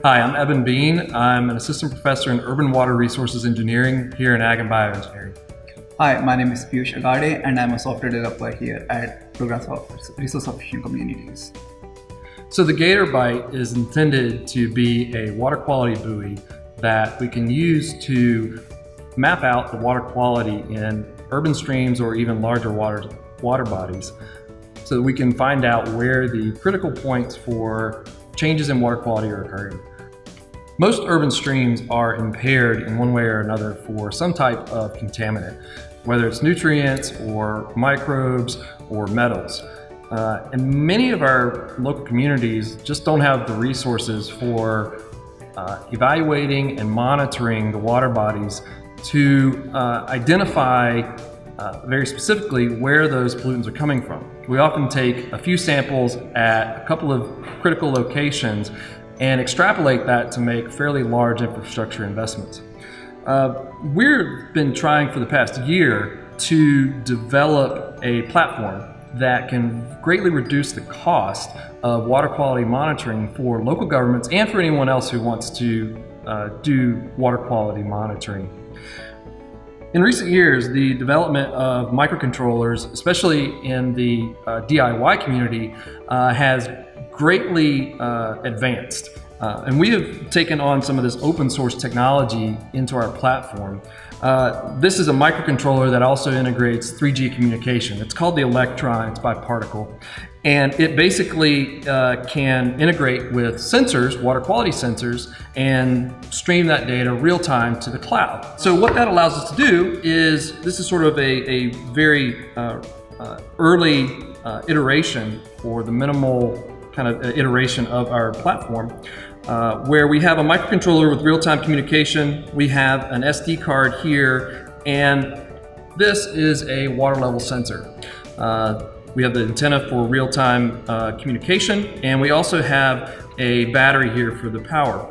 Hi, I'm Eban Bean. I'm an assistant professor in urban water resources engineering here in Ag and Bioengineering. Hi, my name is Piyush Agade and I'm a software developer here at Programs of Resource Efficient Communities. So the GatorByte is intended to be a water quality buoy that we can use to map out the water quality in urban streams or even larger water bodies so that we can find out where the critical points for changes in water quality are occurring. Most urban streams are impaired in one way or another for some type of contaminant, whether it's nutrients or microbes or metals. And many of our local communities just don't have the resources for evaluating and monitoring the water bodies to identify very specifically where those pollutants are coming from. We often take a few samples at a couple of critical locations and extrapolate that to make fairly large infrastructure investments. We've been trying for the past year to develop a platform that can greatly reduce the cost of water quality monitoring for local governments and for anyone else who wants to do water quality monitoring. In recent years, the development of microcontrollers, especially in the DIY community, has greatly advanced. And we have taken on some of this open source technology into our platform. This is a microcontroller that also integrates 3G communication. It's called the Electron, it's by particle. And it basically can integrate with sensors, water quality sensors, and stream that data real time to the cloud. So what that allows us to do is, this is sort of a very early iteration, or the minimal kind of iteration of our platform, where we have a microcontroller with real-time communication. We have an SD card here, and this is a water level sensor. We have the antenna for real-time communication, and we also have a battery here for the power.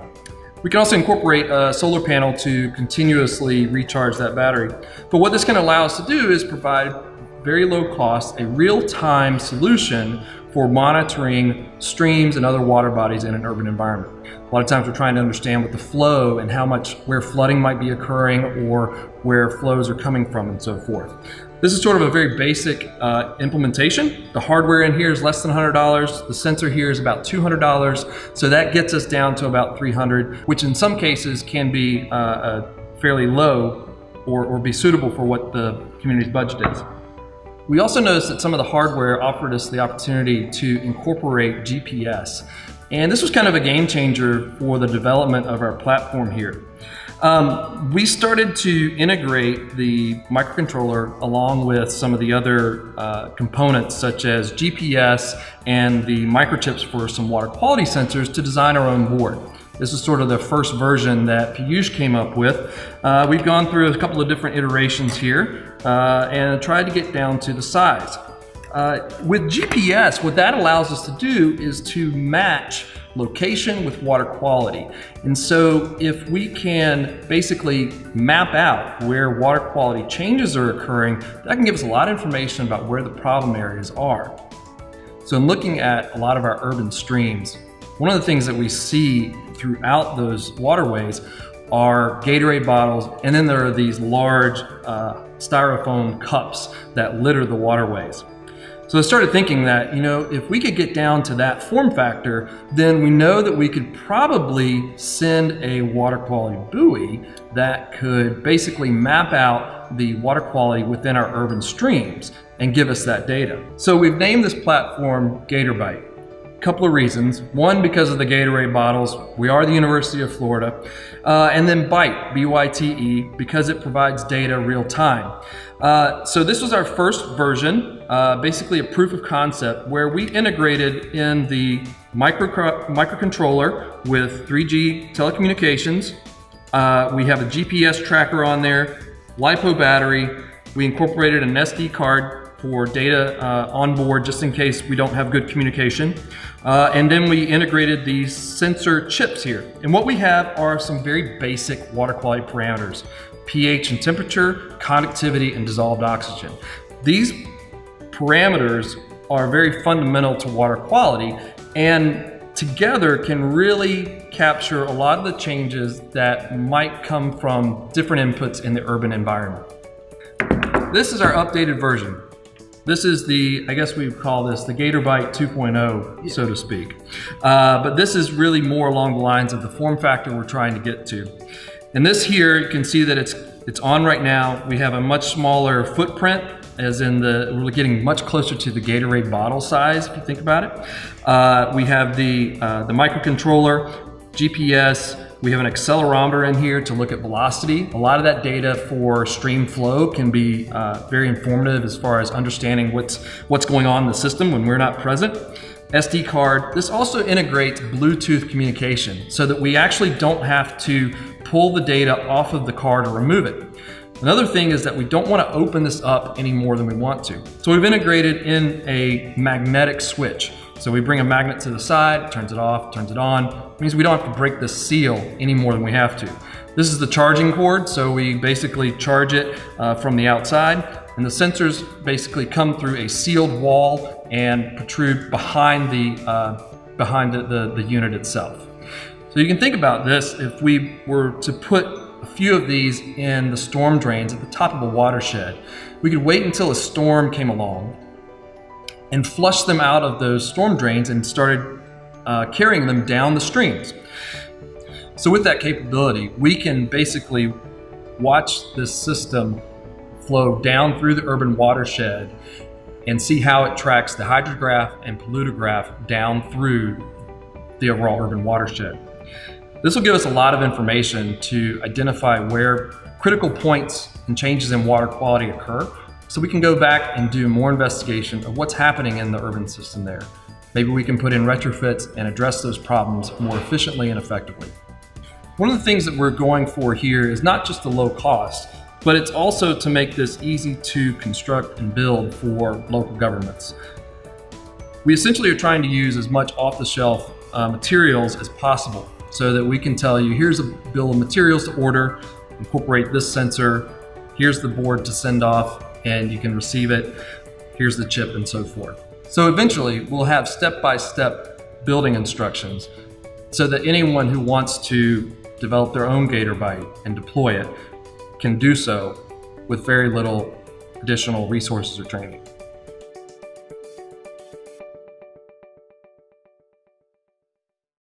We can also incorporate a solar panel to continuously recharge that battery. But what this can allow us to do is provide very low cost, a real-time solution for monitoring streams and other water bodies in an urban environment. A lot of times we're trying to understand what the flow and where flooding might be occurring or where flows are coming from and so forth. This is sort of a very basic implementation. The hardware in here is less than $100. The sensor here is about $200. So that gets us down to about $300, which in some cases can be fairly low or be suitable for what the community's budget is. We also noticed that some of the hardware offered us the opportunity to incorporate GPS. And this was kind of a game changer for the development of our platform here. We started to integrate the microcontroller along with some of the other components such as GPS and the microchips for some water quality sensors to design our own board. This is sort of the first version that Piyush came up with. We've gone through a couple of different iterations here and tried to get down to the size. With GPS, what that allows us to do is to match location with water quality. And so if we can basically map out where water quality changes are occurring, that can give us a lot of information about where the problem areas are. So in looking at a lot of our urban streams, one of the things that we see throughout those waterways are Gatorade bottles, and then there are these large styrofoam cups that litter the waterways. So I started thinking that, if we could get down to that form factor, then we know that we could probably send a water quality buoy that could basically map out the water quality within our urban streams and give us that data. So we've named this platform GatorByte. Couple of reasons. One, because of the Gatorade bottles. We are the University of Florida. And then Byte, B-Y-T-E, because it provides data real time. So this was our first version, basically a proof of concept where we integrated in the microcontroller with 3G telecommunications. We have a GPS tracker on there, LiPo battery. We incorporated an SD card for data on board just in case we don't have good communication. And then we integrated these sensor chips here. And what we have are some very basic water quality parameters: pH and temperature, conductivity, and dissolved oxygen. These parameters are very fundamental to water quality and together can really capture a lot of the changes that might come from different inputs in the urban environment. This is our updated version. This is the, I guess we would call this the GatorByte 2.0, so to speak. But this is really more along the lines of the form factor we're trying to get to. And this here, you can see that it's on right now. We have a much smaller footprint, as in we're getting much closer to the Gatorade bottle size, if you think about it. We have the microcontroller, GPS. We have an accelerometer in here to look at velocity. A lot of that data for stream flow can be very informative as far as understanding what's going on in the system when we're not present. SD card. This also integrates Bluetooth communication so that we actually don't have to pull the data off of the card or remove it. Another thing is that we don't want to open this up any more than we want to. So we've integrated in a magnetic switch. So we bring a magnet to the side, turns it off, turns it on. It means we don't have to break the seal any more than we have to. This is the charging cord, so we basically charge it from the outside, and the sensors basically come through a sealed wall and protrude behind the unit itself. So you can think about this, if we were to put a few of these in the storm drains at the top of a watershed, we could wait until a storm came along and flush them out of those storm drains and started carrying them down the streams. So with that capability, we can basically watch this system flow down through the urban watershed and see how it tracks the hydrograph and pollutograph down through the overall urban watershed. This will give us a lot of information to identify where critical points and changes in water quality occur, so we can go back and do more investigation of what's happening in the urban system there. Maybe we can put in retrofits and address those problems more efficiently and effectively. One of the things that we're going for here is not just the low cost, but it's also to make this easy to construct and build for local governments. We essentially are trying to use as much off-the-shelf materials as possible so that we can tell you, here's a bill of materials to order, incorporate this sensor, here's the board to send off, and you can receive it, here's the chip, and so forth. So eventually, we'll have step-by-step building instructions so that anyone who wants to develop their own GatorByte and deploy it can do so with very little additional resources or training.